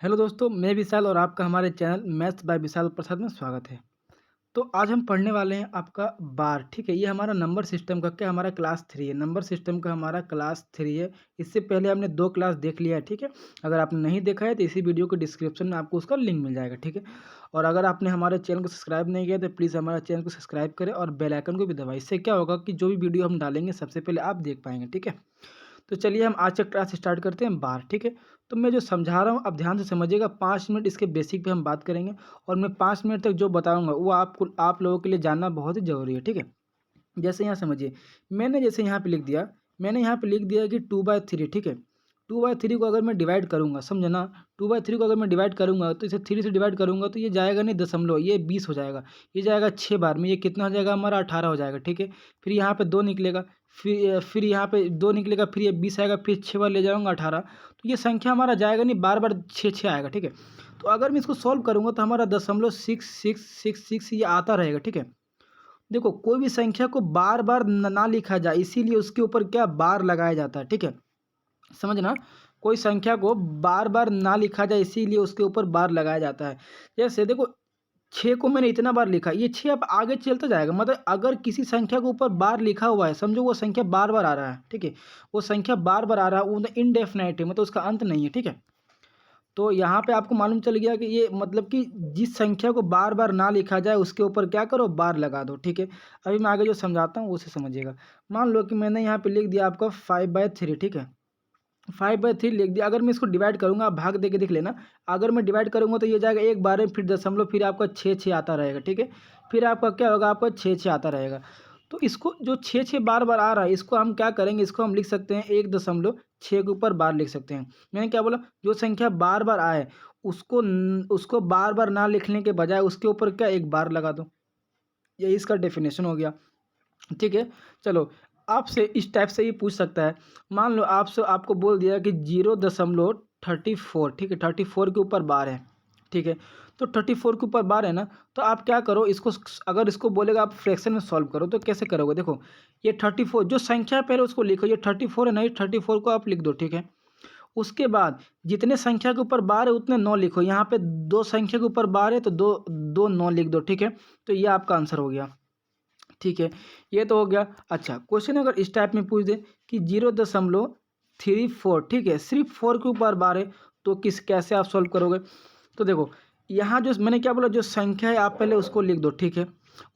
Hello दोस्तों, मैं विशाल और आपका हमारे चैनल मैथ्स बाय विशाल प्रसाद में स्वागत है। तो आज हम पढ़ने वाले हैं आपका बार, ठीक है। ये हमारा नंबर सिस्टम का क्या हमारा क्लास 3 है। नंबर सिस्टम का हमारा क्लास 3 है। इससे पहले हमने 2 क्लास देख लिया है, ठीक है। अगर आपने नहीं देखा है तो इसी वीडियो के डिस्क्रिप्शन में आपको उसका लिंक मिल जाएगा, ठीक है। और अगर आपने हमारे चैनल को सब्सक्राइब नहीं किया तो प्लीज़ हमारे चैनल को सब्सक्राइब करें और बेल आइकन को भी दबाएं। इससे क्या होगा कि जो भी वीडियो हम डालेंगे सबसे पहले आप देख पाएंगे, ठीक है। तो चलिए हम आज का क्लास स्टार्ट करते हैं बार, ठीक है। तो मैं जो समझा रहा हूँ आप ध्यान से समझिएगा। 5 मिनट इसके बेसिक पे हम बात करेंगे और मैं 5 मिनट तक जो बताऊँगा वो आप लोगों के लिए जानना बहुत ही ज़रूरी है, ठीक है। जैसे यहाँ समझिए, जैसे यहाँ पे लिख दिया, मैंने यहाँ पे लिख दिया कि 2/3, ठीक है। 2/3 को अगर मैं डिवाइड करूँगा, समझे ना। 2/3 को अगर मैं डिवाइड करूँगा तो इसे 3 से डिवाइड करूँगा तो ये जाएगा नहीं दशमलव, ये 20 हो जाएगा। ये जाएगा 6 बार में, ये कितना हो जाएगा हमारा 18 हो जाएगा, ठीक है। फिर यहाँ पे 2 निकलेगा, फिर यहाँ पे 2 निकलेगा, फिर ये 20 आएगा, फिर 6 बार ले जाऊँगा 18। तो ये संख्या हमारा जाएगा नहीं, बार बार 6 आएगा, ठीक है। तो अगर मैं इसको सॉल्व करूँगा तो हमारा 0.6666 ये आता रहेगा, ठीक है। देखो, कोई भी संख्या को बार बार ना लिखा जाए इसीलिए उसके ऊपर क्या बार लगाया जाता है, ठीक है। समझना, कोई संख्या को बार बार ना लिखा जाए इसीलिए उसके ऊपर बार लगाया जाता है। जैसे देखो, 6 को मैंने इतना बार लिखा, ये 6 अब आगे चलता जाएगा। मतलब अगर किसी संख्या के ऊपर बार लिखा हुआ है, समझो वो संख्या बार बार आ रहा है, ठीक है। वो संख्या बार बार आ रहा है, वो इनडेफिनाइट है, मतलब उसका अंत नहीं है, ठीक है। तो यहाँ पे आपको मालूम चल गया कि ये मतलब कि जिस संख्या को बार बार ना लिखा जाए उसके ऊपर क्या करो, बार लगा दो, ठीक है। अभी मैं आगे जो समझाता हूँ उसे समझिएगा। मान लो कि मैंने यहाँ पे लिख दिया आपका 5/3, ठीक है। 5/3 लिख दिया। अगर मैं इसको डिवाइड करूँगा, आप भाग दे के देख लेना। अगर मैं डिवाइड करूँगा तो ये जाएगा एक बार में, फिर दशमलव, फिर आपका 6 आता रहेगा, ठीक है। फिर आपका क्या होगा, आपका 6 आता रहेगा। तो इसको जो 6 बार बार आ रहा है इसको हम क्या करेंगे, इसको हम लिख सकते हैं 1.6 के ऊपर बार लिख सकते हैं। मैंने क्या बोला, जो संख्या बार बार आए उसको बार बार ना लिखने के बजाय उसके ऊपर क्या एक बार लगा दो। यही इसका डेफिनेशन हो गया, ठीक है। चलो, आपसे इस टाइप से ये पूछ सकता है। मान लो आपसे आपको बोल दिया कि 0.34, ठीक है। 34 के ऊपर बार है, ठीक है। तो 34 के ऊपर बार है ना, तो आप क्या करो, इसको अगर इसको बोलेगा आप फ्रैक्शन में सॉल्व करो तो कैसे करोगे। देखो, ये 34 जो संख्या है पहले उसको लिखो, ये 34 है ना, ये 34 को आप लिख दो, ठीक है। उसके बाद जितने संख्या के ऊपर बार है उतने 9 लिखो। यहाँ पे 2 संख्या के ऊपर बार है तो दो दो 9 लिख दो, ठीक है। तो ये आपका आंसर हो गया, ठीक है। ये तो हो गया। अच्छा, क्वेश्चन अगर इस टाइप में पूछ दे कि 0.34, ठीक है, सिर्फ 4 के ऊपर बार है, तो कैसे आप सॉल्व करोगे। तो देखो, यहाँ जो मैंने क्या बोला, जो संख्या है आप पहले उसको लिख दो, ठीक है।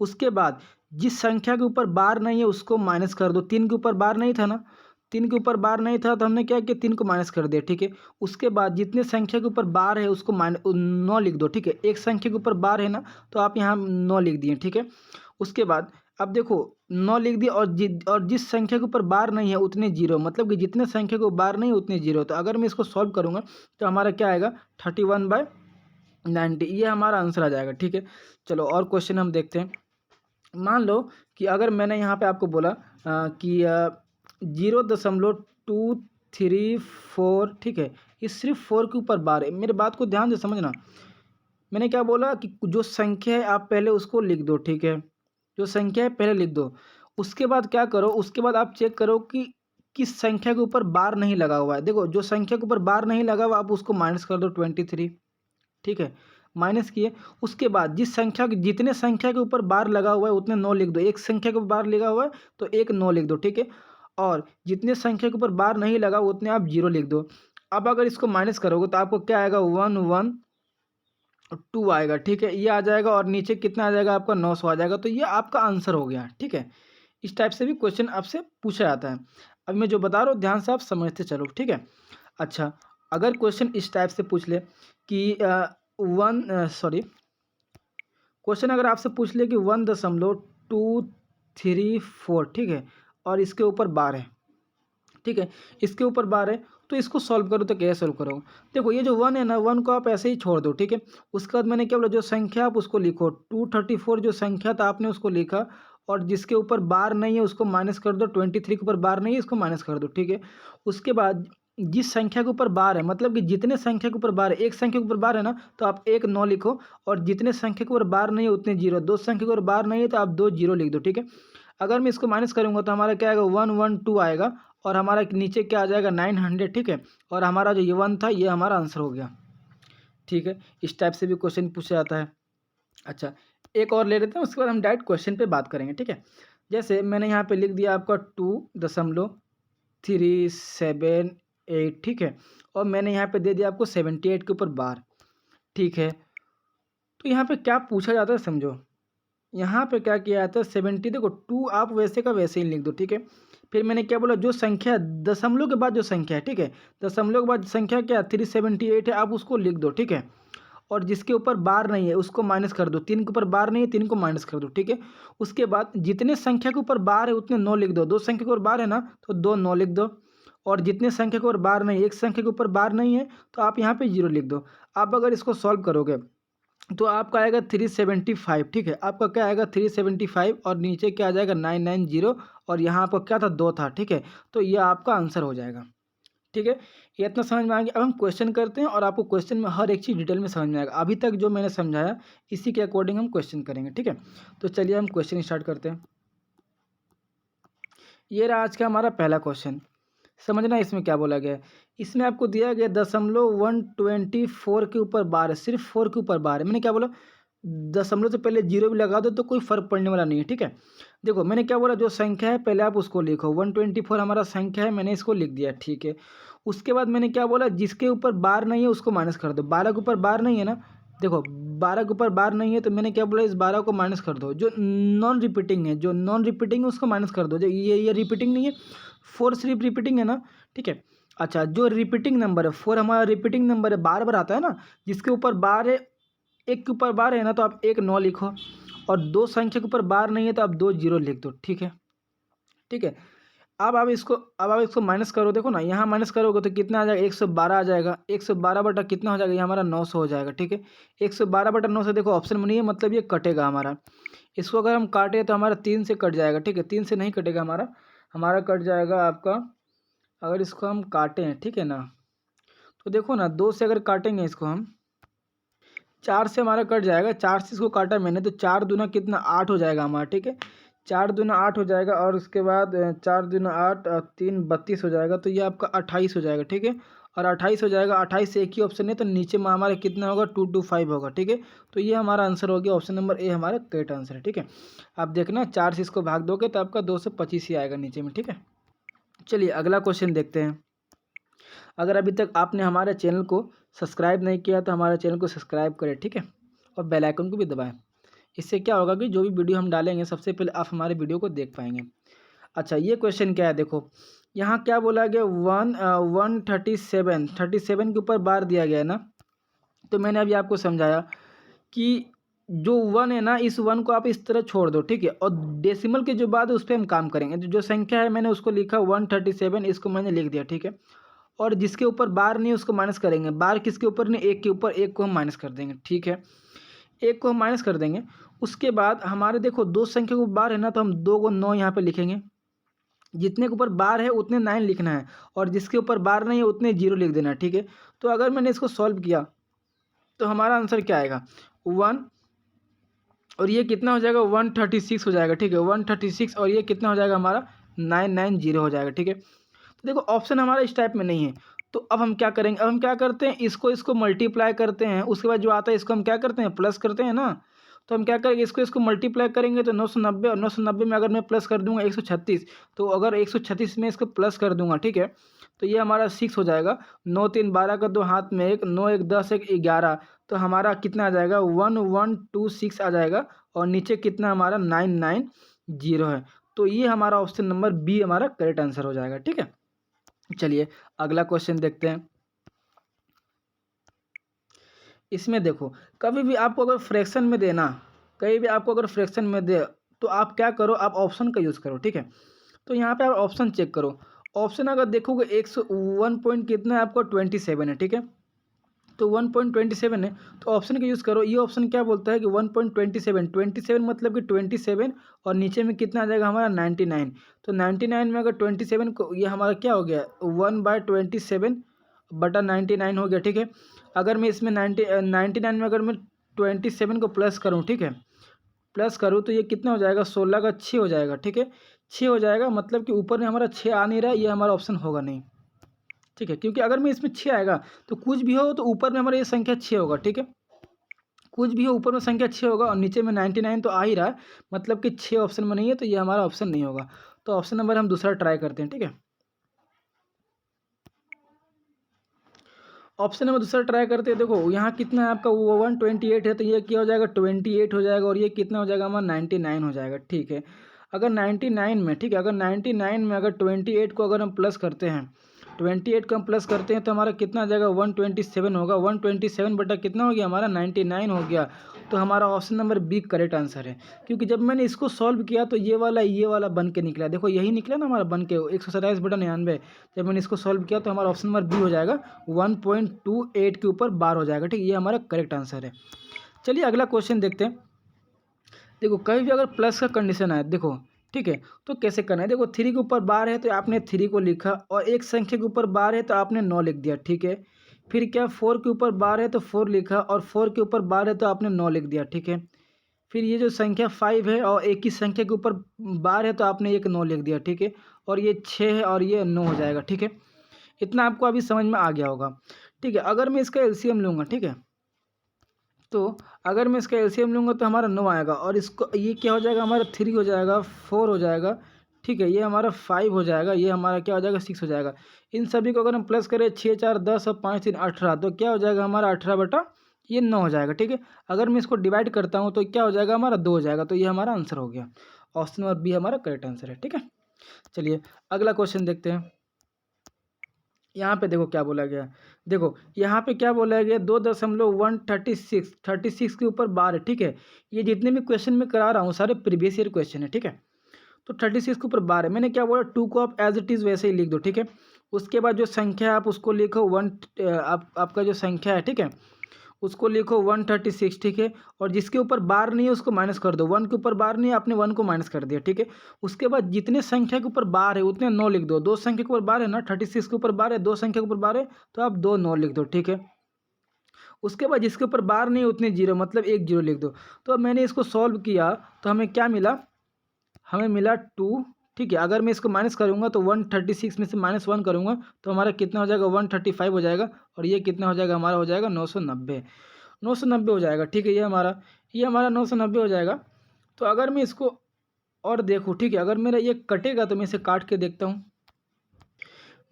उसके बाद जिस संख्या के ऊपर बार नहीं है उसको माइनस कर दो। 3 के ऊपर बार नहीं था ना, 3 के ऊपर बार नहीं था तो हमने क्या किया, 3 को माइनस कर दिया, ठीक है। उसके बाद जितने संख्या के ऊपर बार है उसको 9 लिख दो, ठीक है। एक संख्या के ऊपर बार है ना, तो आप यहाँ 9 लिख दिए, ठीक है। उसके बाद अब देखो, 9 लिख दिया और जिस संख्या के ऊपर बार नहीं है उतने जीरो, मतलब कि जितने संख्या को बार नहीं है उतने जीरो। तो अगर मैं इसको सॉल्व करूँगा तो हमारा क्या आएगा, 31/90, ये हमारा आंसर आ जाएगा, ठीक है। चलो और क्वेश्चन हम देखते हैं। मान लो कि अगर मैंने यहाँ पे आपको बोला कि 0.234, ठीक है, ये सिर्फ 4 के ऊपर बार है। मेरे बात को ध्यान से समझना। मैंने क्या बोला कि जो संख्या है आप पहले उसको लिख दो, ठीक है। जो संख्या है पहले लिख दो। उसके बाद क्या करो, उसके बाद आप चेक करो कि किस संख्या के ऊपर बार नहीं लगा हुआ है। देखो, जो संख्या के ऊपर बार नहीं लगा हुआ आप उसको माइनस कर दो 23, ठीक है। माइनस किए, उसके बाद जितने संख्या के ऊपर बार लगा हुआ है उतने 9 लिख दो। एक संख्या के ऊपर बार लगा हुआ है तो एक 9 लिख दो, ठीक है। और जितने संख्या के ऊपर बार नहीं लगा उतने आप 0 लिख दो। अब अगर इसको माइनस करोगे तो आपको क्या आएगा, 112 आएगा, ठीक है। ये आ जाएगा और नीचे कितना आ जाएगा आपका, 900 आ जाएगा। तो ये आपका आंसर हो गया, ठीक है। इस टाइप से भी क्वेश्चन आपसे पूछा जाता है। अब मैं जो बता रहा हूँ ध्यान से आप समझते चलो, ठीक है। अच्छा, अगर क्वेश्चन इस टाइप से पूछ ले कि क्वेश्चन अगर आपसे पूछ ले कि 1.234, ठीक है, और इसके ऊपर बार है, ठीक है, इसके ऊपर बार है, तो इसको सॉल्व करो तो कैसे सॉल्व करोगे। देखो, ये जो 1 है ना, 1 को आप ऐसे ही छोड़ दो, ठीक है। उसके बाद मैंने क्या बोला, जो संख्या आप उसको लिखो, 234 जो संख्या था आपने उसको लिखा, और जिसके ऊपर बार नहीं है उसको माइनस कर दो। 23 के ऊपर बार नहीं है, इसको माइनस कर दो, ठीक है। उसके बाद जिस संख्या के ऊपर बार है, मतलब कि जितने संख्या के ऊपर बार है, एक संख्या के ऊपर बार है ना, तो आप एक 9 लिखो, और जितने संख्या के ऊपर बार नहीं है उतने 0। दो संख्या के ऊपर बार नहीं है तो आप 2 0 लिख दो, ठीक है। अगर मैं इसको माइनस करूंगा तो हमारा क्या आएगा, 112 आएगा, और हमारा नीचे क्या आ जाएगा, 900, ठीक है। और हमारा जो ये 1 था ये हमारा आंसर हो गया। ठीक है, इस टाइप से भी क्वेश्चन पूछा जाता है। अच्छा, एक और ले लेते हैं, उसके बाद हम डायरेक्ट क्वेश्चन पे बात करेंगे, ठीक है। जैसे मैंने यहाँ पे लिख दिया आपका 2.378, ठीक है, और मैंने यहाँ पे दे दिया आपको 78 के ऊपर बार, ठीक है। तो यहाँ पे क्या पूछा जाता है समझो, यहाँ पे क्या किया जाता है 70, देखो 2 आप वैसे का वैसे ही लिख दो, ठीक है। फिर मैंने क्या बोला, जो संख्या दशमलव के बाद जो संख्या है, ठीक है, दशमलव के बाद संख्या क्या 378 है, आप उसको लिख दो, ठीक है। और जिसके ऊपर बार नहीं है उसको माइनस कर दो, 3 के ऊपर बार नहीं है 3 को माइनस कर दो, ठीक है। उसके बाद जितने संख्या के ऊपर बार है उतने 9 लिख दो, 2 संख्या के ऊपर बार है ना तो 2 9 लिख दो। और जितने संख्या के ऊपर बार नहीं है, एक संख्या के ऊपर बार नहीं है तो आप यहाँ पे 0 लिख दो। आप अगर इसको सॉल्व करोगे तो आपका आएगा 375, ठीक है, आपका क्या आएगा 375, और नीचे क्या आ जाएगा 990, और यहाँ आपका क्या था 2 था, ठीक है। तो ये आपका आंसर हो जाएगा, ठीक है। ये इतना समझ में आ गया। अब हम क्वेश्चन करते हैं और आपको क्वेश्चन में हर एक चीज़ डिटेल में समझ में आएगा। अभी तक जो मैंने समझाया इसी के अकॉर्डिंग हम क्वेश्चन करेंगे, ठीक है। तो चलिए हम क्वेश्चन स्टार्ट करते हैं। ये रहा आज का हमारा पहला क्वेश्चन। समझना इसमें क्या बोला गया है। इसमें आपको दिया गया 0.124 के ऊपर बार है, सिर्फ 4 के ऊपर बार है। मैंने क्या बोला, दशमलव से पहले 0 भी लगा दो तो कोई फर्क पड़ने वाला नहीं है, ठीक है। देखो मैंने क्या बोला, जो संख्या है पहले आप उसको लिखो, 124 हमारा संख्या है, मैंने इसको लिख दिया, ठीक है। उसके बाद मैंने क्या बोला, जिसके ऊपर बार नहीं है उसको माइनस कर दो। 12 के ऊपर बार नहीं है ना, देखो 12 के ऊपर बार नहीं है तो मैंने क्या बोला, इस 12 को माइनस कर दो। जो नॉन रिपीटिंग है, जो नॉन रिपीटिंग है उसको माइनस कर दो। जो ये रिपीटिंग नहीं है, 4 सिर्फ रिपीटिंग है ना, ठीक है। अच्छा, जो रिपीटिंग नंबर है 4 हमारा रिपीटिंग नंबर है, बार बार आता है ना, जिसके ऊपर बार है, एक के ऊपर बार है ना तो आप 1 9 लिखो, और 2 संख्या के ऊपर बार नहीं है तो आप 2 0 लिख दो, ठीक है, ठीक है। अब आप इसको माइनस करो, देखो ना यहाँ माइनस करोगे तो कितना आ जाएगा, 112 आ जाएगा। 112 बटा कितना हो जाएगा, ये हमारा 900 हो जाएगा, ठीक है। 112 बटा 900, देखो ऑप्शन में नहीं है, मतलब ये कटेगा हमारा। इसको अगर हम काटे तो हमारा 3 से कट जाएगा, ठीक है, 3 से नहीं कटेगा हमारा, हमारा कट जाएगा आपका, अगर इसको हम काटें, ठीक है ना, तो देखो ना 2 से अगर काटेंगे इसको हम, 4 से हमारा कट जाएगा, 4 से इसको काटा मैंने तो 4 दूना कितना 8 हो जाएगा हमारा, ठीक है। 4 दूना 8 हो जाएगा, और उसके बाद 4 दूना 8 और 3 32 हो जाएगा, तो ये आपका 28 हो जाएगा, ठीक है। और 28 हो जाएगा, 28 से एक ही ऑप्शन है तो नीचे में हमारा कितना होगा 225 होगा, ठीक है। तो ये हमारा आंसर हो गया, ऑप्शन नंबर ए हमारा करेक्ट आंसर है, ठीक है। आप देखना 4 से इसको भाग दोगे तो आपका 225 ही आएगा नीचे में, ठीक है। चलिए अगला क्वेश्चन देखते हैं। अगर अभी तक आपने हमारे चैनल को सब्सक्राइब नहीं किया तो हमारे चैनल को सब्सक्राइब करें, ठीक है, और बेल आइकन को भी दबाएं। इससे क्या होगा कि जो भी वीडियो हम डालेंगे सबसे पहले आप हमारे वीडियो को देख पाएंगे। अच्छा, ये क्वेश्चन क्या है, देखो यहाँ क्या बोला गया, 137 के ऊपर बार दिया गया है ना, तो मैंने अभी आपको समझाया कि जो 1 है ना, इस 1 को आप इस तरह छोड़ दो, ठीक है, और डेसिमल के जो बाद है उस पर हम काम करेंगे। जो संख्या है मैंने उसको लिखा 137, इसको मैंने लिख दिया, ठीक है। और जिसके ऊपर बार नहीं है उसको माइनस करेंगे, बार किसके ऊपर नहीं, एक के ऊपर, एक को हम माइनस कर देंगे, ठीक है, एक को हम माइनस कर देंगे। उसके बाद हमारे देखो 2 संख्या के ऊपर बार है ना, तो हम 2 को 9 यहाँ पे लिखेंगे, जितने के ऊपर बार है उतने 9 लिखना है, और जिसके ऊपर बार नहीं है उतने 0 लिख देना है, ठीक है। तो अगर मैंने इसको सॉल्व किया तो हमारा आंसर क्या आएगा 1, और ये कितना हो जाएगा 136 हो जाएगा, ठीक है, 136, और ये कितना हो जाएगा हमारा 990 हो जाएगा, ठीक है। तो देखो ऑप्शन हमारा इस टाइप में नहीं है, तो अब हम क्या करेंगे, अब हम क्या करते हैं, इसको मल्टीप्लाई करते हैं, उसके बाद जो आता है इसको हम क्या करते हैं, प्लस करते हैं ना। तो हम क्या करेंगे, इसको मल्टीप्लाई करेंगे तो 990, और 990 में अगर मैं प्लस कर दूंगा 136, तो अगर 136 में इसको प्लस कर दूंगा, ठीक है, तो ये हमारा 6 हो जाएगा। 9 3 12 का 2 हाथ में 1, 9 1 10 1 11, तो हमारा कितना आ जाएगा 1126 आ जाएगा, और नीचे कितना हमारा 990 है। तो ये हमारा ऑप्शन नंबर बी हमारा करेक्ट आंसर हो जाएगा, ठीक है। चलिए अगला क्वेश्चन देखते हैं। इसमें देखो, कभी भी आपको अगर फ्रैक्शन में देना, कहीं भी आपको अगर फ्रैक्शन में दे तो आप क्या करो, आप ऑप्शन का यूज़ करो, ठीक है। तो यहाँ पे आप ऑप्शन चेक करो, ऑप्शन अगर देखोगे 101 पॉइंट कितना है आपको 27 है, ठीक है। तो 1.27 है, तो ऑप्शन का यूज़ करो। ये ऑप्शन क्या बोलता है कि 1.27 मतलब कि 27, और नीचे में कितना आ जाएगा हमारा 99। तो 99 में अगर 27 को, ये हमारा क्या हो गया 1/27 बटा 99 हो गया, ठीक है। अगर मैं इसमें 99 में अगर मैं 27 को प्लस करूँ, ठीक है, प्लस करूँ तो ये कितना हो जाएगा 16 का 6 हो जाएगा, ठीक है, 6 हो जाएगा, मतलब कि ऊपर में हमारा 6 आ नहीं रहा है, ये हमारा ऑप्शन होगा नहीं। ठीक है, क्योंकि अगर मैं इसमें 6 आएगा तो कुछ भी हो तो ऊपर में हमारा ये संख्या 6 होगा, ठीक है। कुछ भी हो ऊपर में संख्या 6 होगा और नीचे में 99 तो आ ही रहा है, मतलब कि 6 ऑप्शन में नहीं है, तो ये हमारा ऑप्शन नहीं होगा। तो ऑप्शन नंबर हम दूसरा ट्राई करते हैं, ठीक है। ऑप्शन नंबर दूसरा ट्राई करते हैं। देखो यहाँ कितना है आपका, वो 128 है, तो ये क्या हो जाएगा 28 हो जाएगा, और ये कितना हो जाएगा हमारा 99 हो जाएगा, ठीक है। अगर 99 में, ठीक है, अगर 99 में अगर 28 को अगर हम प्लस करते हैं, 28 को हम प्लस करते हैं तो हमारा कितना आ जाएगा 127 होगा। 127 बटा कितना हो गया हमारा 99 हो गया। तो हमारा option number B correct answer है, क्योंकि जब मैंने इसको सॉल्व किया तो ये वाला बन के निकला। देखो यही निकला ना हमारा बन के 127 बटा 99। जब मैंने इसको सॉल्व किया तो हमारा ऑप्शन नंबर बी हो जाएगा 1.28 के ऊपर बार हो जाएगा, ठीक, ये हमारा करेक्ट आंसर है। चलिए अगला क्वेश्चन देखते हैं। देखो कहीं भी अगर प्लस का कंडीशन आए, देखो ठीक है, तो कैसे करना है। देखो 3 के ऊपर बार है तो आपने 3 को लिखा, और एक संख्या के ऊपर बार है तो आपने 9 लिख दिया, ठीक है। फिर क्या 4 के ऊपर बार है तो 4 लिखा, और 4 के ऊपर बार है तो आपने 9 लिख दिया, ठीक है। फिर ये जो संख्या 5 है और एक ही संख्या के ऊपर बार है तो आपने एक 9 लिख दिया, ठीक है। और ये 6 है और ये 9 हो जाएगा, ठीक है। इतना आपको अभी समझ में आ गया होगा, ठीक है। अगर मैं इसका एलसीएम लूँगा, ठीक है, तो अगर मैं इसका एलसीएम लूँगा तो हमारा 9 आएगा, और इसको ये क्या हो जाएगा हमारा 3 हो जाएगा, 4 हो जाएगा, ठीक है, ये हमारा 5 हो जाएगा, ये हमारा क्या हो जाएगा 6 हो जाएगा। इन सभी को अगर हम प्लस करें 6 4 10 और 5 3 18, तो क्या हो जाएगा हमारा 18 बटा ये 9 हो जाएगा, ठीक है। अगर मैं इसको डिवाइड करता हूँ तो क्या हो जाएगा हमारा 2 हो जाएगा, तो ये हमारा आंसर हो गया। ऑप्शन नंबर बी हमारा करेक्ट आंसर है, ठीक है। चलिए अगला क्वेश्चन देखते हैं। यहाँ पे देखो क्या बोला गया है। देखो यहाँ पे क्या बोला गया, 2.136 के ऊपर बार है, ठीक है। ये जितने भी क्वेश्चन मैं करा रहा हूँ सारे प्रीवियस ईयर क्वेश्चन है, ठीक है। तो 36 के ऊपर बार है, मैंने क्या बोला 2 को आप एज इट इज़ वैसे ही लिख दो, ठीक है। उसके बाद जो संख्या है आप उसको लिखो आपका जो संख्या है, ठीक है, उसको लिखो 136, ठीक है। और जिसके ऊपर बार नहीं है उसको माइनस कर दो। 1 के ऊपर बार नहीं है, आपने 1 को माइनस कर दिया, ठीक है। उसके बाद जितने संख्या के ऊपर बार है उतने 9 लिख दो। 2 संख्या के ऊपर बार है ना, 36 के ऊपर बार है, 2 संख्या के ऊपर बार है, तो आप 2 9 लिख दो, ठीक है। उसके बाद जिसके ऊपर बार नहीं है उतने जीरो, मतलब एक जीरो लिख दो। तो अब मैंने इसको सॉल्व किया तो हमें क्या मिला, हमें मिला 2, ठीक है। अगर मैं इसको माइनस करूँगा तो 136 में से -1 करूँगा तो हमारा कितना हो जाएगा 135 हो जाएगा, और ये कितना हो जाएगा हमारा हो जाएगा 990। 990 हो जाएगा, ठीक है। ये हमारा 990 हो जाएगा। तो अगर मैं इसको और देखूँ, ठीक है, अगर मेरा ये कटेगा तो मैं इसे काट के देखता हूँ।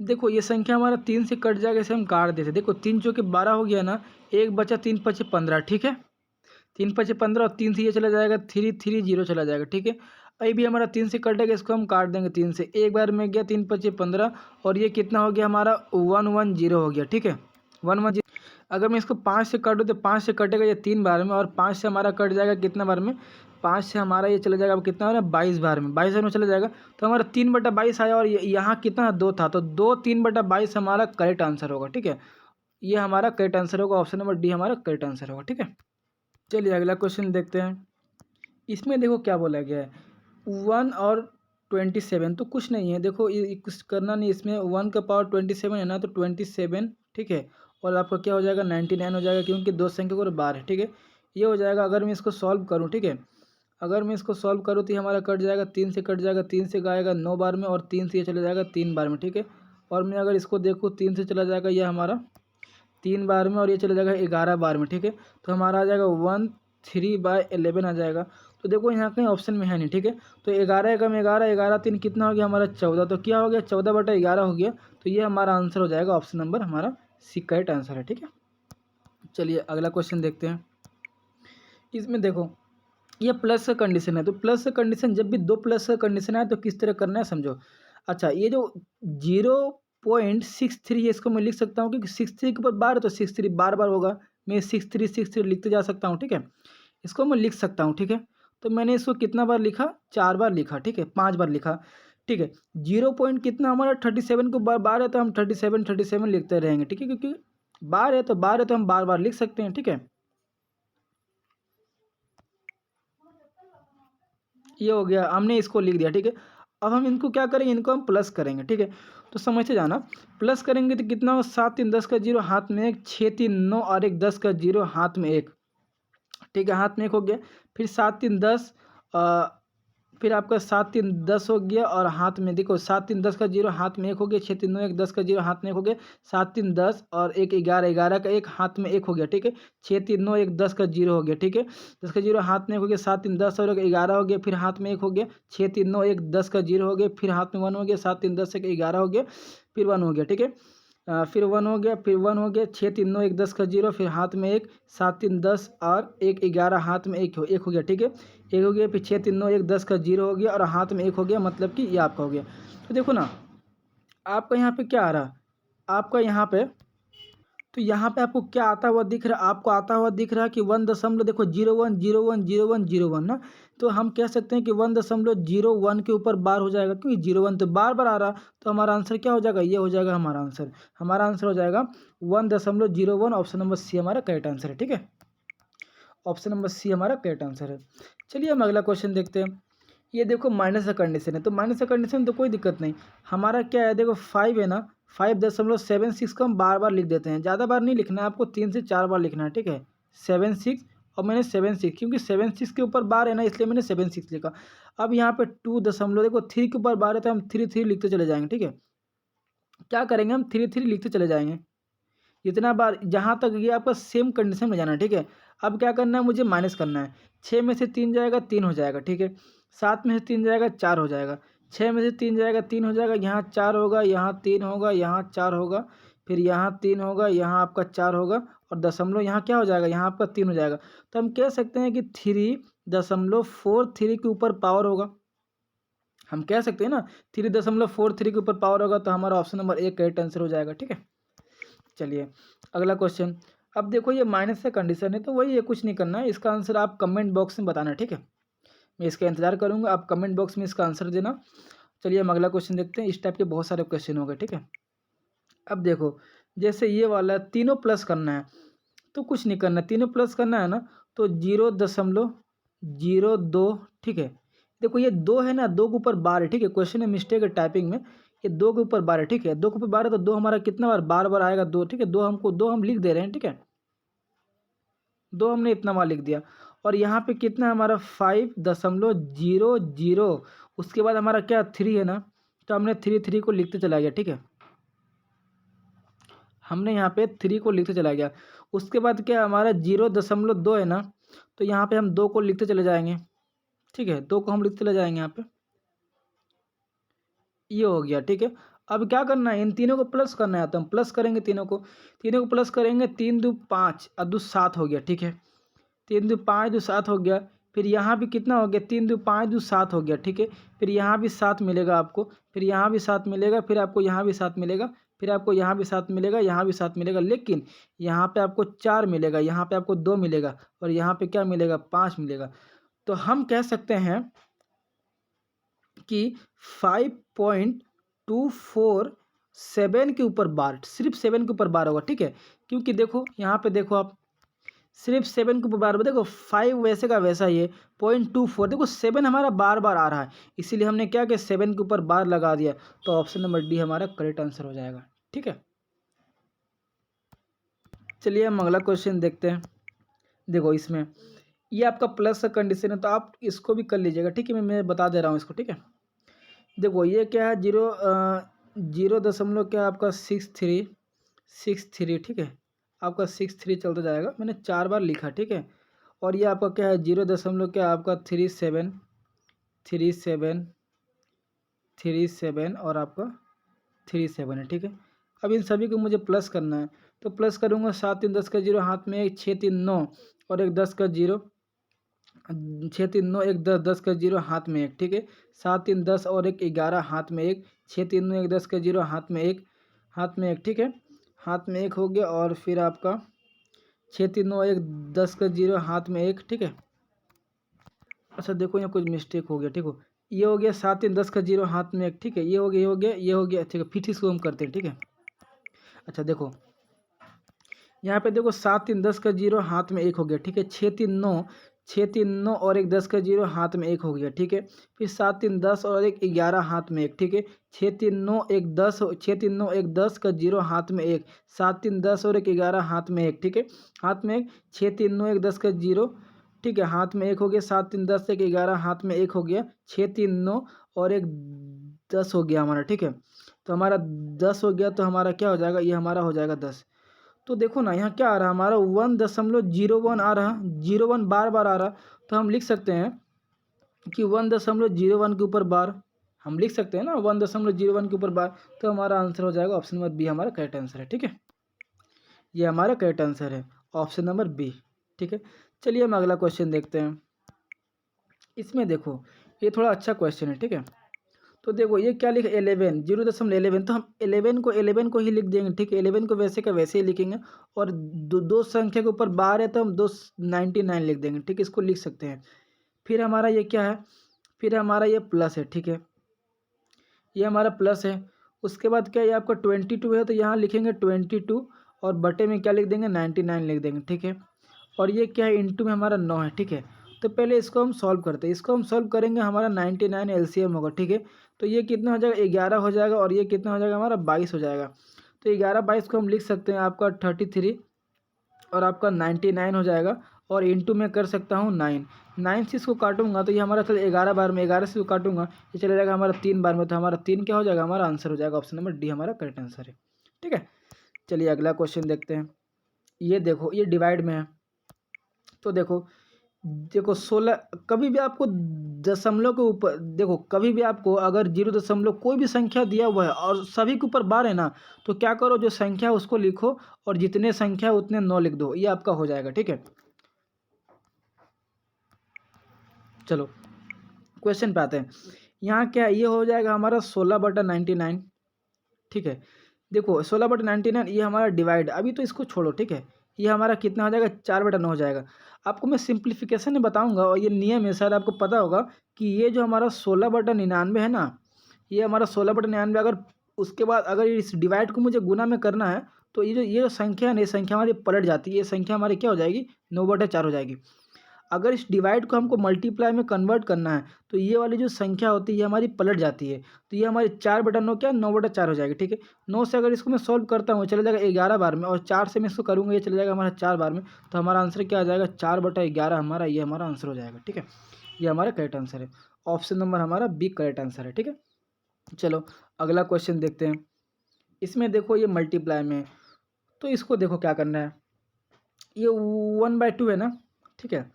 देखो ये संख्या हमारा 3 से कट जाएगा, इसे हम काट देते। देखो 3 चौके 12 हो गया ना, एक बचा 3 पचे 15, ठीक है। 3 पचे 15 और 3 से ये चला जाएगा, 3 3 0 चला जाएगा, ठीक है। अभी भी हमारा 3 से कटेगा, इसको हम काट देंगे 3 से। एक बार में गया 3 पचे 15, और ये कितना हो गया हमारा 110 हो गया, ठीक है, 110। अगर मैं इसको 5 से काटूँ तो 5 से कटेगा ये 3 बार में, और 5 से हमारा कट जाएगा कितना बार में, 5 से हमारा ये चला जाएगा अब कितना हो रहा है 22 बार में, 22 बार में चला जाएगा। तो हमारा 3/22 आया, और यहाँ कितना 2 था, तो 2 3/22 हमारा करेक्ट आंसर होगा, ठीक है। ये हमारा करेक्ट आंसर होगा, ऑप्शन नंबर डी हमारा करेक्ट आंसर होगा, ठीक है। चलिए अगला क्वेश्चन देखते हैं। इसमें देखो क्या बोला गया है, 1 और 27, तो कुछ नहीं है। देखो ये कुछ करना नहीं, इसमें 1 का पावर 27 है ना, तो 27, ठीक है। और आपका क्या हो जाएगा 99 हो जाएगा, क्योंकि 2 संख्या को बार है, ठीक है। ये हो जाएगा। अगर मैं इसको सॉल्व करूँ, ठीक है, अगर मैं इसको सॉल्व करूँ तो ये हमारा कट जाएगा, 3 से कट जाएगा, 3 से आएगा 9 बार में, और 3 से ये चला जाएगा 3 बार में, ठीक है। और मैं अगर इसको देखूँ 3 से चला जाएगा ये हमारा 3 बार में, और ये चला जाएगा 11 बार में, ठीक है। तो हमारा आ जाएगा 13/11 आ जाएगा। तो देखो यहाँ कहीं ऑप्शन में है नहीं, ठीक है। तो 11 एकम 11, 11 3 कितना हो गया हमारा 14, तो क्या हो गया 14/11 हो गया। तो ये हमारा आंसर हो जाएगा, ऑप्शन नंबर हमारा सी करेक्ट आंसर है, ठीक है। चलिए अगला क्वेश्चन देखते हैं। इसमें देखो ये प्लस का कंडीशन है, तो प्लस का कंडीशन जब भी 2 प्लस का कंडीशन आए तो किस तरह करना है समझो। अच्छा ये जो 0.63 है, इसको मैं लिख सकता हूँ, क्योंकि 63 के ऊपर बार है तो 63 बार बार होगा। मैं 63 लिखते जा सकता हूँ, ठीक है। इसको मैं लिख सकता हूँ, ठीक है। तो मैंने इसको कितना बार लिखा, 4 बार लिखा, ठीक है, 5 बार लिखा, ठीक है। 0 पॉइंट कितना हमारा 37 को बार है तो हम 37 लिखते रहेंगे, ठीक है, क्योंकि बार है तो हम बार बार लिख सकते हैं, ठीक है। ये हो गया, हमने इसको लिख दिया, ठीक है। अब हम इनको क्या करेंगे, इनको हम प्लस करेंगे, ठीक है। तो समझते जाना, प्लस करेंगे तो कितना हो, 7 3 10 का 0 हाथ में 1, 6 3 9 और 1 10 का 0 हाथ में 1, ठीक है, हाथ में 1 हो गया। फिर 7 3 10, फिर आपका 7 3 10 हो गया और हाथ में देखो 7 3 10 का जीरो हाथ में एक हो गया, 6 3 9 1 10 का जीरो हाथ में एक हो गया, 7 3 10 और 1 11 11 का एक हाथ में एक हो गया, ठीक है। 6 3 9 1 10 का जीरो हो गया, ठीक है। 10 का जीरो हाथ में एक हो गया, 7 3 10 और 11 हो गया, फिर हाथ में एक हो गया, 6 3 9 1 10 का जीरो हो गया, फिर हाथ में 1 हो गया, 7 3 10 1 11 हो गया, फिर 1 हो गया, ठीक है। फिर 1 हो गया, फिर 1 हो गया, 6 3 9 1 10 का जीरो, फिर हाथ में एक, 7 3 10 और 1 11 हाथ में एक हो गया, ठीक है। एक हो गया, फिर 6 3 9 1 10 का जीरो हो गया और हाथ में एक हो गया, मतलब कि ये आपका हो गया। तो देखो ना, आपका यहाँ पे क्या आ रहा, आपका यहाँ पे, तो यहाँ पे आपको क्या आता हुआ दिख रहा है, आपको आता हुआ दिख रहा है कि 1 दशमलव देखो 01 01 01 01 ना। तो हम कह सकते हैं कि 1.01 के ऊपर बार हो जाएगा, क्योंकि 01 तो बार बार आ रहा, तो हमारा आंसर क्या हो जाएगा, ये हो जाएगा हमारा आंसर। हमारा आंसर हो जाएगा 1.01। ऑप्शन नंबर सी हमारा करेक्ट आंसर है, ठीक है। ऑप्शन नंबर सी हमारा करेक्ट आंसर है। चलिए हम अगला क्वेश्चन देखते हैं। ये देखो माइनस का कंडीशन है, तो माइनस का कंडीशन तो कोई दिक्कत नहीं। हमारा क्या है, देखो 5 है ना, 5.76 को हम बार बार लिख देते हैं, ज़्यादा बार नहीं लिखना है आपको, 3 से 4 बार लिखना है, ठीक है। 7 6 और मैंने 7 6, क्योंकि 7 6 के ऊपर बार है ना, इसलिए मैंने 7 6 लिखा। अब यहाँ पे 2 दशमलव देखो 3 के ऊपर बार है, तो हम 3 3 लिखते चले जाएंगे, ठीक है। क्या करेंगे, हम 3 3 लिखते चले जाएंगे इतना बार, जहाँ तक ये आपका सेम कंडीशन में जाना है, ठीक है। अब क्या करना है, मुझे माइनस करना है। 6 में से 3 जाएगा 3 हो जाएगा, ठीक है। 7 में से 3 जाएगा 4 हो जाएगा, 6 में से 3 जाएगा 3 हो जाएगा, यहाँ 4 होगा, यहाँ 3 होगा, यहाँ 4 होगा, फिर यहाँ 3 होगा, यहाँ आपका 4 होगा, और दशमलव यहाँ क्या हो जाएगा, यहाँ आपका 3 हो जाएगा। तो हम कह सकते हैं कि 3.43 के ऊपर पावर होगा। हम कह सकते हैं ना 3.43 के ऊपर पावर होगा, तो हमारा ऑप्शन नंबर एक करेक्ट आंसर हो जाएगा, ठीक है। चलिए अगला क्वेश्चन। अब देखो ये माइनस का कंडीशन है, तो वही है, कुछ नहीं करना है, इसका आंसर आप कमेंट बॉक्स में बताना, ठीक है। मैं इसका इंतजार करूंगा, आप कमेंट बॉक्स में इसका आंसर देना। चलिए हम अगला क्वेश्चन देखते हैं। इस टाइप के बहुत सारे क्वेश्चन हो गए, ठीक है। अब देखो जैसे ये वाला तीनों प्लस करना है, तो कुछ नहीं करना, तीनों प्लस करना है ना, तो 0.02, ठीक है। देखो ये 2 है ना, 2 के ऊपर बार है, ठीक है। क्वेश्चन में मिस्टेक है टाइपिंग में, ये 2 के ऊपर बार है, ठीक है। 2 के ऊपर बार है, तो 2 हमारा कितना बार बार बार आएगा, 2, ठीक है। 2 हम लिख दे रहे हैं, ठीक है। 2 हमने इतना बार लिख दिया, और यहाँ पे कितना हमारा 5.00, उसके बाद हमारा क्या 3 है ना, तो हमने 3 को लिखते चला गया, ठीक है। हमने यहाँ पे 3 को लिखते चला गया। उसके बाद क्या हमारा 0.2 है ना, तो यहाँ पे हम 2 को लिखते चले जाएंगे, ठीक है। 2 को हम लिखते चले जाएंगे यहाँ पे, ये हो गया, ठीक है। अब क्या करना है, इन तीनों को प्लस करना है, तो हम प्लस करेंगे तीनों को प्लस करेंगे। 3 2 5 और 2 7 हो गया, ठीक है। 3 2 5 2 7 हो गया। फिर यहाँ भी कितना हो गया, 3 2 5 2 7 हो गया, ठीक है। फिर यहाँ भी 7 मिलेगा आपको, फिर यहाँ भी 7 मिलेगा, फिर आपको यहाँ भी 7 मिलेगा, फिर आपको यहाँ भी 7 मिलेगा, यहाँ भी 7 मिलेगा, लेकिन यहाँ पे आपको 4 मिलेगा, यहाँ पे आपको 2 मिलेगा, और यहाँ पे क्या मिलेगा, 5 मिलेगा। तो हम कह सकते हैं कि 5.247 के ऊपर बार, सिर्फ 7 के ऊपर बार होगा, ठीक है। क्योंकि देखो यहाँ पे देखो आप, सिर्फ 7 के ऊपर बार, देखो 5 वैसे का वैसा ही है, 0.24, देखो 7 हमारा बार बार आ रहा है, इसीलिए हमने क्या किया, 7 के ऊपर बार लगा दिया, तो ऑप्शन नंबर डी हमारा करेक्ट आंसर हो जाएगा, ठीक है। चलिए हम अगला क्वेश्चन देखते हैं। देखो इसमें ये आपका प्लस का कंडीशन है, तो आप इसको भी कर लीजिएगा, ठीक है। मैं बता दे रहा हूँ इसको, ठीक है। देखो ये क्या है, 0 क्या आपका 6 3, ठीक है। आपका 6 3 चलता जाएगा, मैंने 4 बार लिखा, ठीक है। और ये आपका क्या है, 0 क्या आपका 3 7 और आपका 3 7 है, ठीक है। अब इन सभी को मुझे प्लस करना है, तो प्लस करूँगा, 7 3 10 का जीरो हाथ में एक, 6 3 9 और एक 10 का जीरो, 6 3 9 एक 10 10 का जीरो हाथ में एक, ठीक है। 7 3 10 और एक 11 हाथ में एक, 6 3 9 एक 10 का जीरो हाथ में एक, ठीक है। हाथ में एक हो गया, और फिर आपका 6 3 9 एक 10 का जीरो हाथ में एक, ठीक है। अच्छा देखो यहाँ कुछ मिस्टेक हो गया, ठीक हो, ये हो गया 7 3 10 का जीरो हाथ में एक, ठीक है। ये हो गया, ये हो गया, ये हो गया, ठीक है। फिर इसको हम करते हैं, ठीक है। अच्छा देखो यहाँ पे देखो 7 3 10 का जीरो हाथ में एक हो गया, ठीक है। 6 3 9 और एक 10 का जीरो हाथ में एक हो गया, ठीक है। फिर 7 3 10 और एक 11 हाथ में एक, ठीक है। 6 3 9 एक 10, 6 3 9 एक 10 का जीरो हाथ में एक, 7 3 10 और एक 11 हाथ में एक, ठीक है। हाथ में एक, 6 3 9 एक 10 का जीरो, ठीक है, हाथ में 1 हो गया, 7 3 10 1 11, हाथ में 1 हो गया, 6 3 9 और 1 10 हो गया हमारा, ठीक है। तो हमारा 10 हो गया, तो हमारा क्या हो जाएगा, ये हमारा हो जाएगा 10। तो देखो ना यहाँ क्या आ रहा है हमारा 1.01 आ रहा, 01 बार बार आ रहा, तो हम लिख सकते हैं कि 1.01 के ऊपर बार, हम लिख सकते हैं ना 1.01 के ऊपर बार। तो हमारा आंसर हो जाएगा ऑप्शन नंबर बी, हमारा करेक्ट आंसर है, ठीक है। ये हमारा करेक्ट आंसर है, ऑप्शन नंबर बी, ठीक है। चलिए हम अगला क्वेश्चन देखते हैं। इसमें देखो ये थोड़ा अच्छा क्वेश्चन है, ठीक है। तो देखो ये क्या लिखे 11, 0.11, तो हम 11 को ही लिख देंगे, ठीक है। 11 को वैसे का वैसे ही लिखेंगे, और दो संख्या के ऊपर बार है तो हम 299 लिख देंगे, ठीक है। इसको लिख सकते हैं। फिर हमारा ये क्या है, फिर हमारा ये प्लस है, ठीक है, ये हमारा प्लस है। उसके बाद क्या है, ये आपका 22 है, तो यहाँ लिखेंगे 22 और बटे में क्या लिख देंगे 99 लिख देंगे, ठीक है। और ये क्या है, इंटू में हमारा 9 है, ठीक है। तो पहले इसको हम सॉल्व करते हैं, इसको हम सॉल्व करेंगे, हमारा 99 एलसीएम होगा, ठीक है। तो ये कितना हो जाएगा 11 हो जाएगा, और ये कितना हो जाएगा हमारा 22 हो जाएगा। तो 11 22 को हम लिख सकते हैं आपका 33 और आपका 99 हो जाएगा, और इंटू में कर सकता हूँ 9 से इसको काटूंगा तो ये हमारा चल 11 बार में, 11 से इसको काटूंगा ये चले जाएगा हमारा 3 बार में, तो हमारा 3 क्या हो जाएगा, हमारा आंसर हो जाएगा ऑप्शन नंबर डी, हमारा करेक्ट आंसर है, ठीक है। चलिए अगला क्वेश्चन देखते हैं। ये देखो ये डिवाइड में है, तो देखो देखो 16, कभी भी आपको दशमलव के ऊपर, देखो कभी भी आपको अगर 0 कोई भी संख्या दिया हुआ है और सभी के ऊपर बार है ना, तो क्या करो, जो संख्या है उसको लिखो और जितने संख्या है उतने 9 लिख दो, ये आपका हो जाएगा, ठीक है। चलो क्वेश्चन पे आते हैं। यहाँ क्या है, ये हो जाएगा हमारा 16/99, ठीक है। देखो 16/99 ये हमारा डिवाइड, अभी तो इसको छोड़ो, ठीक है। ये हमारा कितना हो जाएगा, 4/9 हो जाएगा। आपको मैं सिंप्लीफिकेशन में बताऊंगा, और ये नियम है शायद आपको पता होगा कि ये जो हमारा 16/99 है ना, ये हमारा 16/99, अगर उसके बाद अगर इस डिवाइड को मुझे गुना में करना है, तो ये जो संख्या है ना, ये संख्या हमारी पलट जाती है, ये संख्या हमारी क्या हो जाएगी, 9/4 हो जाएगी। अगर इस डिवाइड को हमको मल्टीप्लाई में कन्वर्ट करना है, तो ये वाली जो संख्या होती है ये हमारी पलट जाती है, तो ये हमारी 4/9 क्या 9/4 हो जाएगी, ठीक है। 9 से अगर इसको मैं सॉल्व करता हूँ चला जाएगा 11 बार में, और 4 से मैं इसको करूँगा ये चला जाएगा हमारा 4 बार में, तो हमारा आंसर क्या आ जाएगा 4/11, हमारा ये हमारा आंसर हो जाएगा, ठीक है। ये हमारा करेक्ट आंसर है, ऑप्शन नंबर हमारा बी करेक्ट आंसर है, ठीक है। चलो अगला क्वेश्चन देखते हैं। इसमें देखो ये मल्टीप्लाई में, तो इसको देखो क्या करना है, ये 1/2 है ना, ठीक है।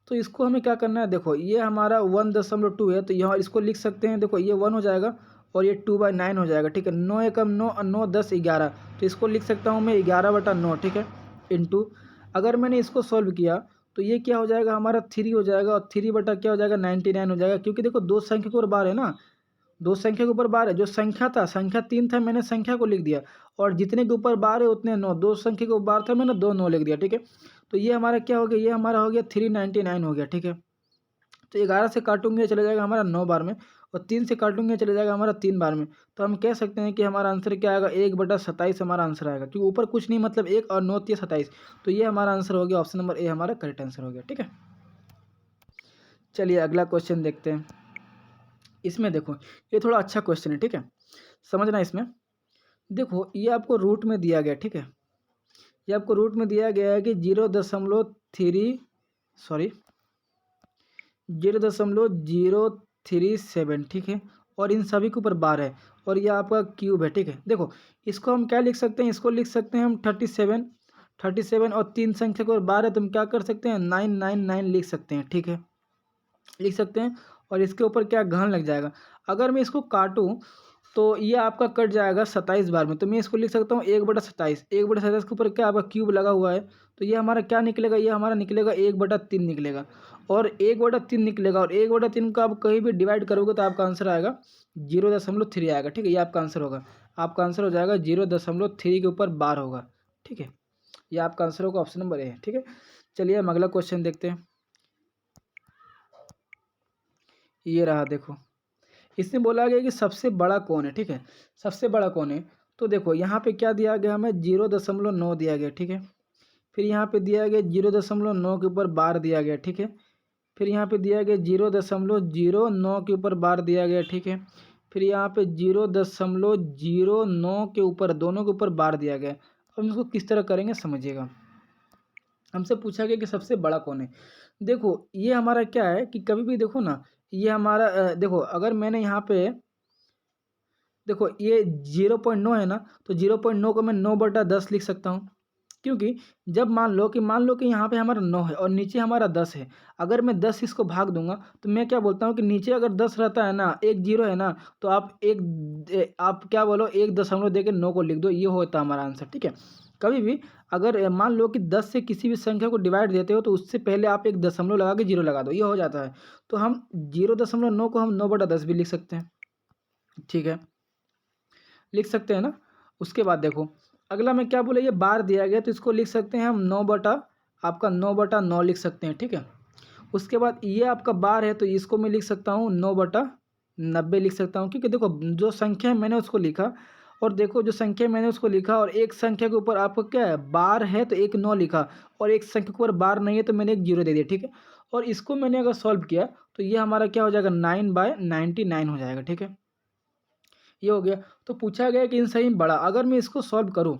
तो इसको हमें क्या करना है, देखो ये हमारा 1.2 है, तो यहाँ इसको लिख सकते हैं, देखो ये 1 हो जाएगा और ये 2/9 हो जाएगा, ठीक है। 9 एकम 9 और 9 10 11, तो इसको लिख सकता हूँ मैं 11/9, ठीक है, इंटू, अगर मैंने इसको सॉल्व किया तो ये क्या हो जाएगा हमारा 3 हो जाएगा, और 3 बटा क्या हो जाएगा 99 हो जाएगा, क्योंकि देखो दो संख्या के ऊपर बार है ना, दो संख्या के ऊपर बार है, जो संख्या था संख्या 3 था, मैंने संख्या को लिख दिया, और जितने के ऊपर बार है उतने 9, दो संख्या के ऊपर बार था, मैंने 2 9 लिख दिया, ठीक है। तो ये हमारा क्या हो गया, ये हमारा हो गया 399 हो गया, ठीक है। तो 11 से काटूंगे चले जाएगा हमारा 9 बार में, और 3 से काटूंगे चले जाएगा हमारा 3 बार में, तो हम कह सकते हैं कि हमारा आंसर क्या आएगा 1/27 हमारा आंसर आएगा, क्योंकि ऊपर कुछ नहीं, मतलब 1 और 9 3 27, तो ये हमारा आंसर हो गया, ऑप्शन नंबर ए हमारा करेक्ट आंसर हो गया, ठीक है। चलिए अगला क्वेश्चन देखते हैं। इसमें देखो ये थोड़ा अच्छा क्वेश्चन है, ठीक है, समझना इसमें। देखो ये आपको रूट में दिया गया, ठीक है, ये आपको रूट में दिया गया है कि 0.037, ठीक है, और इन सभी के ऊपर बार है, और ये आपका क्यूब है, ठीक है। देखो इसको हम क्या लिख सकते हैं, इसको लिख सकते हैं हम 37, और 3 संख्या के ऊपर बार है, तो हम क्या कर सकते हैं 999 लिख सकते हैं, ठीक है, लिख सकते हैं। और इसके ऊपर क्या घन लग जाएगा, अगर मैं इसको काटूं तो ये आपका कट जाएगा 27 बार में, तो मैं इसको लिख सकता हूँ 1/27, 1/27 के ऊपर क्या आपका क्यूब लगा हुआ है, तो ये हमारा क्या निकलेगा, ये हमारा निकलेगा 1/3 निकलेगा, और 1/3 निकलेगा, और 1/3 को आप कहीं भी डिवाइड करोगे तो आपका आंसर आएगा 0.3 आएगा, ठीक है। ये आपका आंसर होगा, आपका आंसर हो जाएगा 0.3 के ऊपर बार होगा, ठीक है। ये आपका आंसर होगा, ऑप्शन नंबर ए है, ठीक है। चलिए हम अगला क्वेश्चन देखते हैं। ये रहा देखो, इसमें बोला गया कि सबसे बड़ा कौन है, ठीक है, सबसे बड़ा कौन है। तो देखो यहाँ पे क्या दिया गया, हमें 0.9 दिया गया, ठीक है। फिर यहाँ पे दिया गया 0.9 के ऊपर बार दिया गया, ठीक है। फिर यहाँ पे दिया गया 0.09 के ऊपर बार दिया गया, ठीक है। फिर यहाँ पे 0.09 के ऊपर, दोनों के ऊपर बार दिया गया। अब हम इसको किस तरह करेंगे समझिएगा। हमसे पूछा गया कि सबसे बड़ा कौन है। देखो ये हमारा क्या है कि कभी भी देखो ना, ये हमारा देखो अगर मैंने यहाँ पे देखो ये 0.9 है ना, तो 0.9 को मैं 9/10 लिख सकता हूँ। क्योंकि जब मान लो कि यहाँ पे हमारा 9 है और नीचे हमारा 10 है। अगर मैं 10 इसको भाग दूँगा, तो मैं क्या बोलता हूँ कि नीचे अगर 10 रहता है ना, एक ज़ीरो है ना, तो आप क्या बोलो 1 दशमलव देके 9 को लिख दो, ये होता है हमारा आंसर, ठीक है। कभी भी अगर मान लो कि 10 से किसी भी संख्या को डिवाइड देते हो, तो उससे पहले आप एक दशमलव लगा के 0 लगा दो, ये हो जाता है। तो हम 0.9 को हम 9/10 भी लिख सकते हैं, ठीक है। लिख सकते हैं ना। उसके बाद देखो अगला मैं क्या बोला, ये बार दिया गया तो इसको लिख सकते हैं हम 9/9 लिख सकते हैं, ठीक है। उसके बाद ये आपका बार है तो इसको मैं लिख सकता हूँ 9/90 लिख सकता हूँ, क्योंकि देखो जो संख्या है मैंने उसको लिखा, और देखो जो संख्या मैंने उसको लिखा और एक संख्या के ऊपर आपको क्या है बार है तो एक 9 लिखा, और एक संख्या के ऊपर बार नहीं है तो मैंने एक 0 दे दिया, ठीक है। और इसको मैंने अगर सॉल्व किया तो ये हमारा क्या हो जाएगा 9/99 हो जाएगा, ठीक है। ये हो गया। तो पूछा गया कि इन सही में बड़ा, अगर मैं इसको सॉल्व करूँ,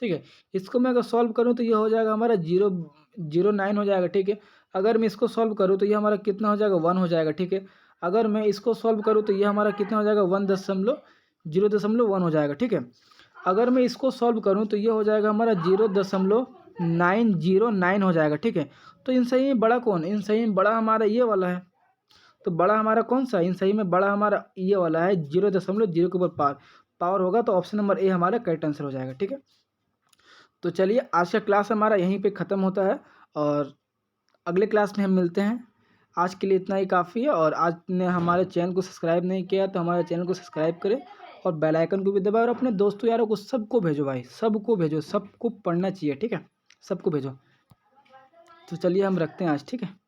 ठीक है, इसको मैं अगर सॉल्व करूँ तो ये हो जाएगा हमारा 0.09 हो जाएगा, ठीक है। अगर मैं इसको सॉल्व करूँ तो ये हमारा कितना हो जाएगा 1 हो जाएगा, ठीक है। अगर मैं इसको सॉल्व करूँ तो ये हमारा कितना हो जाएगा 1.0.1 हो जाएगा, ठीक है। अगर मैं इसको सॉल्व करूँ तो ये हो जाएगा हमारा 0.909 हो जाएगा, ठीक है। तो इन सही में बड़ा कौन, इन सही में बड़ा हमारा ये वाला है। तो बड़ा हमारा कौन सा है? इन सही में बड़ा हमारा ये वाला है, 0.0 के ऊपर पावर पावर होगा, तो ऑप्शन नंबर ए हमारा करेक्ट आंसर हो जाएगा, ठीक है। तो चलिए आज का क्लास हमारा यहीं पे ख़त्म होता है, और अगले क्लास में हम मिलते हैं। आज के लिए इतना ही काफ़ी है, और आज ने हमारे चैनल को सब्सक्राइब नहीं किया तो हमारे चैनल को सब्सक्राइब करें, और बेल आइकन को भी दबाएं, और अपने दोस्तों यारों को सबको भेजो भाई, सबको भेजो, सबको पढ़ना चाहिए, ठीक है। सबको भेजो। तो चलिए हम रखते हैं आज, ठीक है।